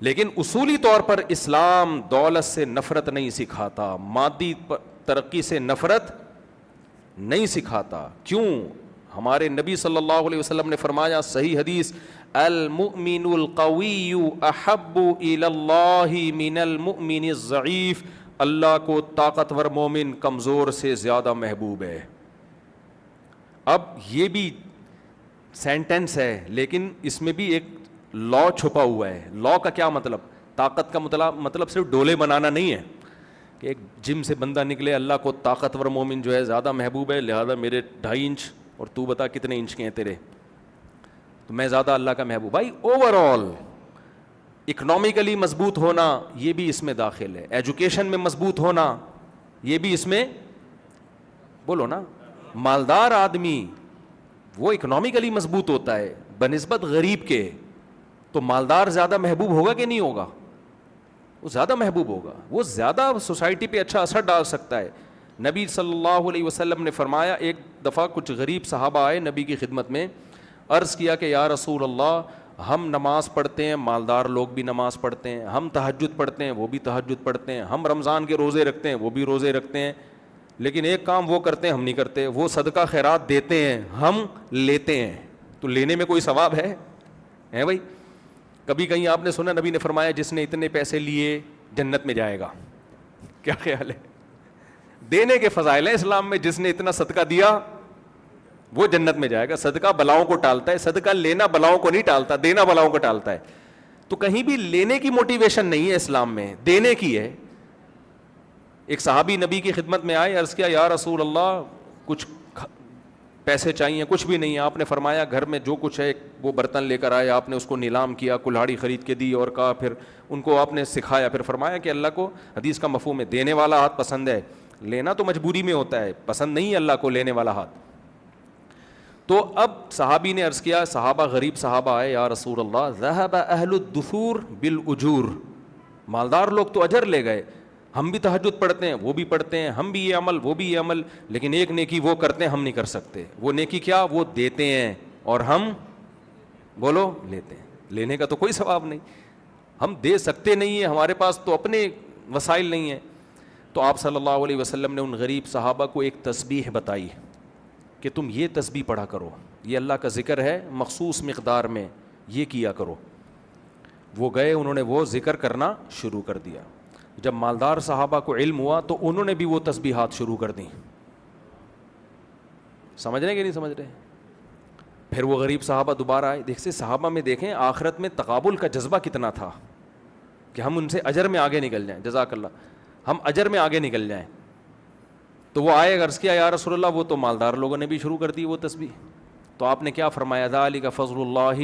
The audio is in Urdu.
لیکن اصولی طور پر اسلام دولت سے نفرت نہیں سکھاتا، مادی ترقی سے نفرت نہیں سکھاتا. کیوں؟ ہمارے نبی صلی اللہ علیہ وسلم نے فرمایا صحیح حدیث، المؤمن القوی احب الی اللہ من المؤمن الضعیف، اللہ کو طاقتور مومن کمزور سے زیادہ محبوب ہے. اب یہ بھی سینٹنس ہے لیکن اس میں بھی ایک لا چھپا ہوا ہے. لا کا کیا مطلب؟ طاقت کا مطلب صرف ڈولے بنانا نہیں ہے کہ ایک جم سے بندہ نکلے اللہ کو طاقتور مومن جو ہے زیادہ محبوب ہے لہذا میرے 2.5 انچ اور تو بتا کتنے انچ کے ہیں تیرے تو میں زیادہ اللہ کا محبوب. بھائی اوور آل اکنامکلی مضبوط ہونا یہ بھی اس میں داخل ہے، ایجوکیشن میں مضبوط ہونا یہ بھی اس میں، بولو نا. مالدار آدمی وہ اکنامکلی مضبوط ہوتا ہے بنسبت غریب کے، تو مالدار زیادہ محبوب ہوگا کہ نہیں ہوگا؟ وہ زیادہ محبوب ہوگا، وہ زیادہ سوسائٹی پہ اچھا اثر ڈال سکتا ہے. نبی صلی اللہ علیہ وسلم نے فرمایا، ایک دفعہ کچھ غریب صحابہ آئے نبی کی خدمت میں، عرض کیا کہ یا رسول اللہ ہم نماز پڑھتے ہیں، مالدار لوگ بھی نماز پڑھتے ہیں، ہم تہجد پڑھتے ہیں وہ بھی تہجد پڑھتے ہیں، ہم رمضان کے روزے رکھتے ہیں وہ بھی روزے رکھتے ہیں، لیکن ایک کام وہ کرتے ہیں ہم نہیں کرتے، وہ صدقہ خیرات دیتے ہیں ہم لیتے ہیں. تو لینے میں کوئی ثواب ہے بھائی؟ کبھی کہیں آپ نے سنا نبی نے فرمایا جس نے اتنے پیسے لیے جنت میں جائے گا؟ کیا خیال ہے؟ دینے کے فضائل ہیں اسلام میں، جس نے اتنا صدقہ دیا وہ جنت میں جائے گا. صدقہ بلاؤں کو ٹالتا ہے، صدقہ لینا بلاؤں کو نہیں ٹالتا، دینا بلاؤں کو ٹالتا ہے. تو کہیں بھی لینے کی موٹیویشن نہیں ہے اسلام میں، دینے کی ہے. ایک صحابی نبی کی خدمت میں آئے، عرض کیا یا رسول اللہ کچھ پیسے چاہیے، کچھ بھی نہیں ہے. آپ نے فرمایا گھر میں جو کچھ ہے وہ برتن لے کر آئے، آپ نے اس کو نیلام کیا، کلہاڑی خرید کے دی اور کہا، پھر ان کو آپ نے سکھایا، پھر فرمایا کہ اللہ کو حدیث کا مفہوم ہے دینے والا ہاتھ پسند ہے، لینا تو مجبوری میں ہوتا ہے، پسند نہیں ہے اللہ کو لینے والا ہاتھ. تو اب صحابی نے عرض کیا، صحابہ غریب صحابہ آئے، یا رسول اللہ ذهب اہل الدثور بالاجور، مالدار لوگ تو اجر لے گئے، ہم بھی تہجد پڑھتے ہیں وہ بھی پڑھتے ہیں، ہم بھی یہ عمل وہ بھی یہ عمل، لیکن ایک نیکی وہ کرتے ہیں ہم نہیں کر سکتے. وہ نیکی کیا؟ وہ دیتے ہیں اور ہم بولو لیتے ہیں. لینے کا تو کوئی ثواب نہیں، ہم دے سکتے نہیں ہیں، ہمارے پاس تو اپنے وسائل نہیں ہیں. تو آپ صلی اللہ علیہ وسلم نے ان غریب صحابہ کو ایک تسبیح بتائی کہ تم یہ تسبیح پڑھا کرو، یہ اللہ کا ذکر ہے مخصوص مقدار میں، یہ کیا کرو. وہ گئے، انہوں نے وہ ذکر کرنا شروع کر دیا. جب مالدار صحابہ کو علم ہوا تو انہوں نے بھی وہ تسبیحات شروع کر دیں. سمجھ رہے کہ نہیں سمجھ رہے؟ پھر وہ غریب صحابہ دوبارہ آئے. دیکھتے صحابہ میں دیکھیں آخرت میں تقابل کا جذبہ کتنا تھا کہ ہم ان سے اجر میں آگے نکل جائیں، جزاک اللہ، ہم اجر میں آگے نکل جائیں. تو وہ آئے، عرض کیا یا رسول اللہ وہ تو مالدار لوگوں نے بھی شروع کر دی وہ تسبیح. تو آپ نے کیا فرمایا؟ ذالک فضل اللہ